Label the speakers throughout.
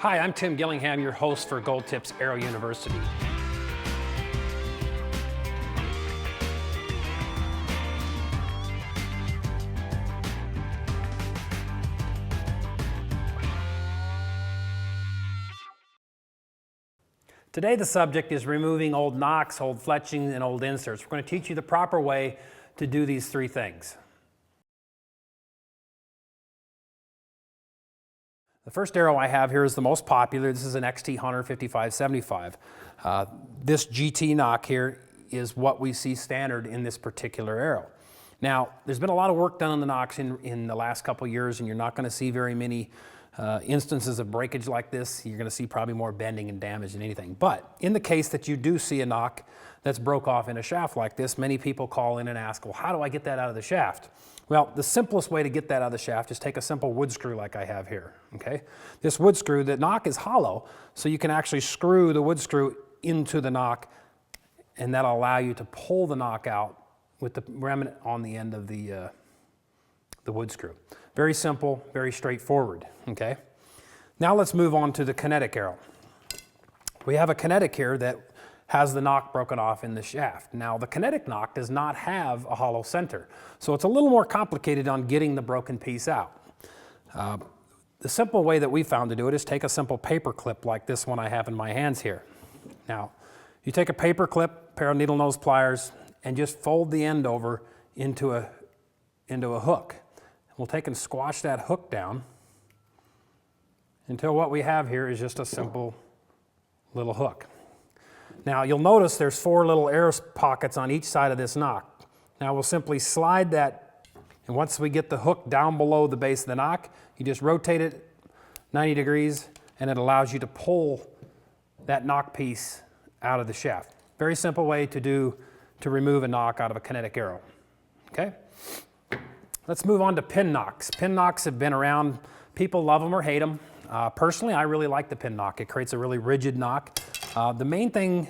Speaker 1: Hi, I'm Tim Gillingham, your host for Gold Tips Aero University. Today the subject is removing old Nocks, old Fletchings, and old inserts. We're going to teach you the proper way to do these three things. The first arrow I have here is the most popular. This is an XT Hunter 5575. This GT knock here is what we see standard in this particular arrow. Now, there's been a lot of work done on the Nocks in the last couple of years, and you're not going to see very many instances of breakage like this. You're going to see probably more bending and damage than anything. But in the case that you do see a knock that's broke off in a shaft like this, many people call in and ask, well, how do I get that out of the shaft? Well, the simplest way to get that out of the shaft is take a simple wood screw like I have here, okay? This wood screw, the knock is hollow, so you can actually screw the wood screw into the knock, and that'll allow you to pull the knock out with the remnant on the end of the wood screw. Very simple, very straightforward, okay? Now let's move on to the kinetic arrow. We have a kinetic here that has the knock broken off in the shaft. Now the kinetic knock does not have a hollow center, so it's a little more complicated on getting the broken piece out. The simple way that we found to do it is take a simple paper clip like this one I have in my hands here. Now, you take a paper clip, pair of needle nose pliers, and just fold the end over into a hook. We'll take and squash that hook down until what we have here is just a simple little hook. Now you'll notice there's 4 little air pockets on each side of this knock. Now we'll simply slide that, and once we get the hook down below the base of the knock, you just rotate it 90 degrees and it allows you to pull that knock piece out of the shaft. Very simple way to remove a knock out of a kinetic arrow. Okay? Let's move on to pin knocks. Pin knocks have been around. People love them or hate them. Personally, I really like the pin knock. It creates a really rigid knock. The main thing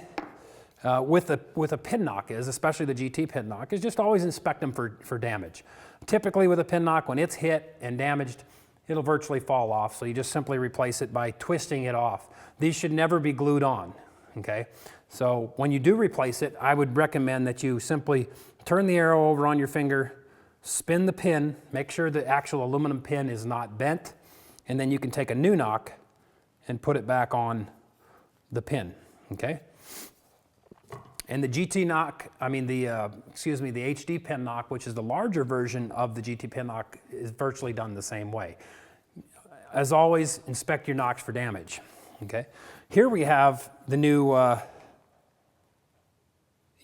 Speaker 1: with a pin knock is, especially the GT pin knock, is just always inspect them for damage. Typically with a pin knock, when it's hit and damaged, it'll virtually fall off, so you just simply replace it by twisting it off. These should never be glued on, okay? So when you do replace it, I would recommend that you simply turn the arrow over on your finger, spin the pin, make sure the actual aluminum pin is not bent, and then you can take a new knock and put it back on the pin, okay? And the GT knock, the HD pin knock, which is the larger version of the GT pin knock, is virtually done the same way. As always, inspect your knocks for damage, okay? Here we have the new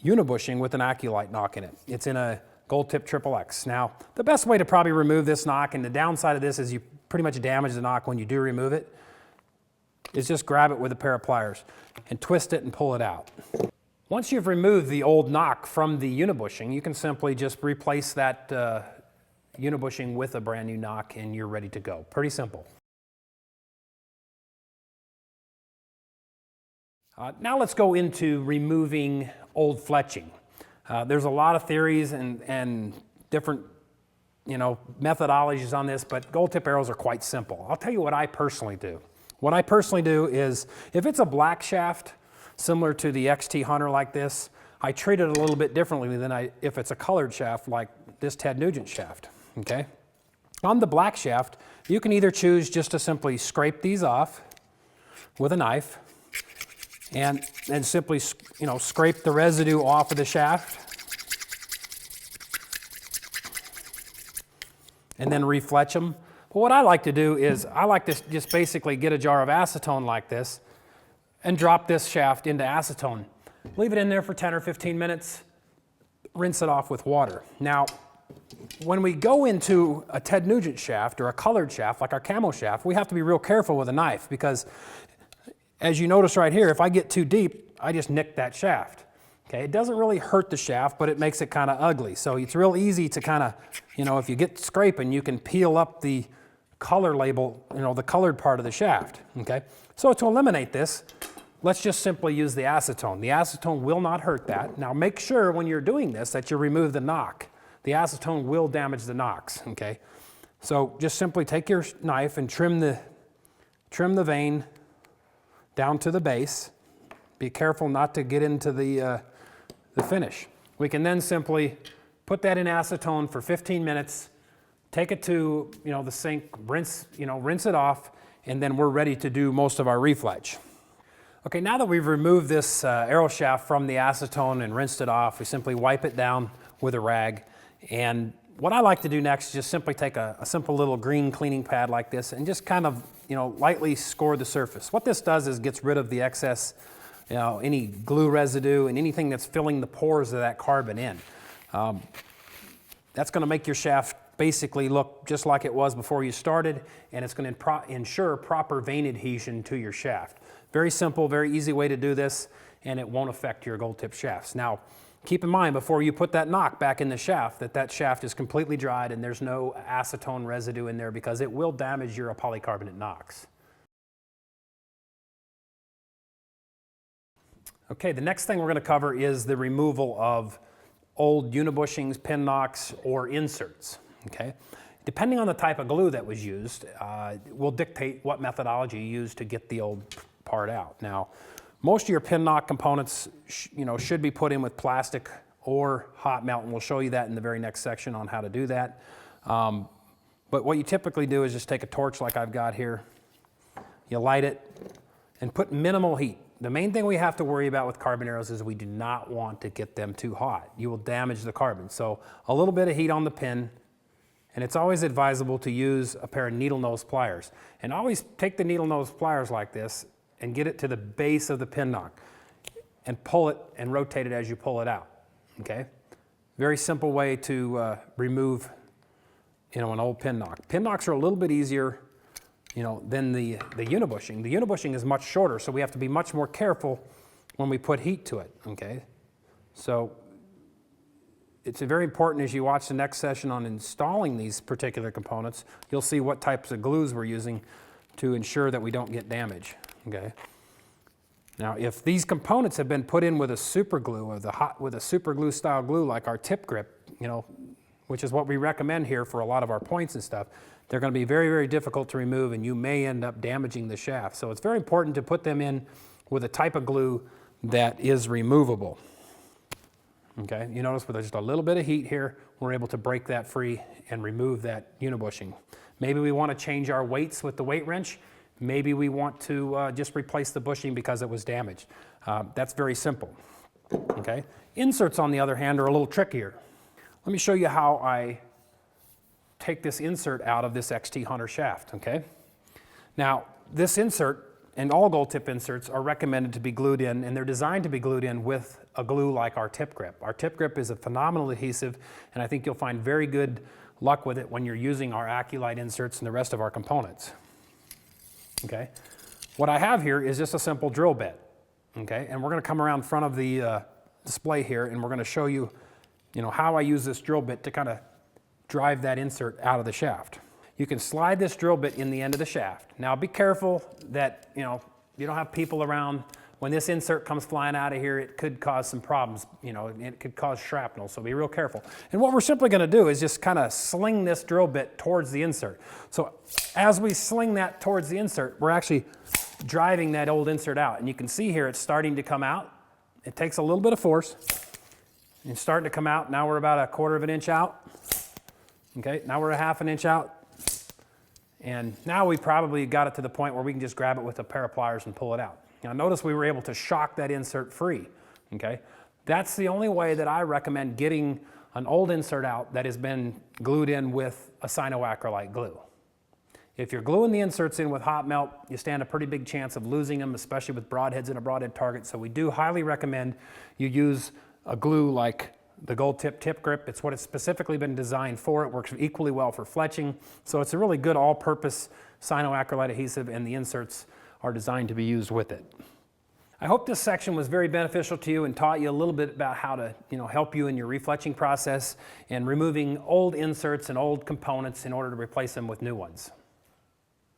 Speaker 1: unibushing with an Aculite knock in it. It's in a Gold Tip XXX. Now, the best way to probably remove this knock, and the downside of this is you pretty much damage the knock when you do remove it, is just grab it with a pair of pliers and twist it and pull it out. Once you've removed the old knock from the unibushing, you can simply just replace that unibushing with a brand new knock and you're ready to go. Pretty simple. Now let's go into removing old fletching. There's a lot of theories and different methodologies on this, but gold tip arrows are quite simple. I'll tell you what I personally do. What I personally do is, if it's a black shaft, similar to the XT Hunter like this, I treat it a little bit differently than if it's a colored shaft like this Ted Nugent shaft, okay? On the black shaft, you can either choose just to simply scrape these off with a knife and simply, scrape the residue off of the shaft and then refletch them. But what I like to do is I like to just basically get a jar of acetone like this and drop this shaft into acetone. Leave it in there for 10 or 15 minutes, rinse it off with water. Now, when we go into a Ted Nugent shaft or a colored shaft like our camo shaft, we have to be real careful with a knife because, as you notice right here, if I get too deep, I just nick that shaft. Okay, it doesn't really hurt the shaft, but it makes it kind of ugly. So it's real easy to kind of, if you get scraping, you can peel up the color label, the colored part of the shaft, okay? So to eliminate this, let's just simply use the acetone. The acetone will not hurt that. Now make sure when you're doing this that you remove the knock. The acetone will damage the knocks, okay? So just simply take your knife and trim the vein down to the base. Be careful not to get into the finish. We can then simply put that in acetone for 15 minutes, take it to the sink, rinse it off, and then we're ready to do most of our refletch. Okay, now that we've removed this arrow shaft from the acetone and rinsed it off, we simply wipe it down with a rag. And what I like to do next is just simply take a simple little green cleaning pad like this and just kind of lightly score the surface. What this does is gets rid of the excess, any glue residue and anything that's filling the pores of that carbon in. That's going to make your shaft basically look just like it was before you started, and it's going to ensure proper vein adhesion to your shaft. Very simple, very easy way to do this, and it won't affect your gold tip shafts. Now, keep in mind before you put that knock back in the shaft that shaft is completely dried and there's no acetone residue in there, because it will damage your polycarbonate Nocks. Okay, the next thing we're going to cover is the removal of old unibushings, pin Nocks, or inserts. Okay, depending on the type of glue that was used, will dictate what methodology you use to get the old part out. Now, most of your pin Nock components, should be put in with plastic or hot melt, and we'll show you that in the very next section on how to do that. But what you typically do is just take a torch like I've got here, you light it, and put minimal heat. The main thing we have to worry about with carbon arrows is we do not want to get them too hot. You will damage the carbon. So a little bit of heat on the pin, and it's always advisable to use a pair of needle nose pliers. And always take the needle nose pliers like this and get it to the base of the pin Nock and pull it and rotate it as you pull it out. Okay? Very simple way to remove an old pin Nock. Pin Nocks are a little bit easier than the unibushing. The unibushing is much shorter, so we have to be much more careful when we put heat to it. Okay? So it's very important as you watch the next session on installing these particular components, you'll see what types of glues we're using to ensure that we don't get damage. Okay. Now, if these components have been put in with a super glue or with a super glue style glue like our tip grip, which is what we recommend here for a lot of our points and stuff, they're going to be very, very difficult to remove, and you may end up damaging the shaft. So it's very important to put them in with a type of glue that is removable. Okay. You notice with just a little bit of heat here, we're able to break that free and remove that unibushing. Maybe we want to change our weights with the weight wrench. Maybe we want to just replace the bushing because it was damaged. That's very simple. Okay. Inserts, on the other hand, are a little trickier. Let me show you how I take this insert out of this XT Hunter shaft. Okay. Now, this insert and all gold tip inserts are recommended to be glued in, and they're designed to be glued in with a glue like our tip grip. Our tip grip is a phenomenal adhesive, and I think you'll find very good luck with it when you're using our Aculite inserts and the rest of our components. Okay, what I have here is just a simple drill bit. Okay, and we're going to come around front of the display here, and we're going to show you, how I use this drill bit to kind of drive that insert out of the shaft. You can slide this drill bit in the end of the shaft. Now, be careful that you don't have people around. When this insert comes flying out of here, it could cause some problems. It could cause shrapnel, so be real careful. And what we're simply going to do is just kind of sling this drill bit towards the insert. So as we sling that towards the insert, we're actually driving that old insert out. And you can see here it's starting to come out. It takes a little bit of force. It's starting to come out. Now we're about 1/4 of an inch out. Okay, now we're 1/2 inch out. And now we probably got it to the point where we can just grab it with a pair of pliers and pull it out. Now notice we were able to shock that insert free. Okay, that's the only way that I recommend getting an old insert out that has been glued in with a cyanoacrylite glue. If you're gluing the inserts in with hot melt, you stand a pretty big chance of losing them, especially with broadheads and a broadhead target. So we do highly recommend you use a glue like the gold tip grip. It's what it's specifically been designed for. It works equally well for fletching. So it's a really good all-purpose cyanoacrylite adhesive, and the inserts are designed to be used with it. I hope this section was very beneficial to you and taught you a little bit about how to help you in your refletching process and removing old inserts and old components in order to replace them with new ones.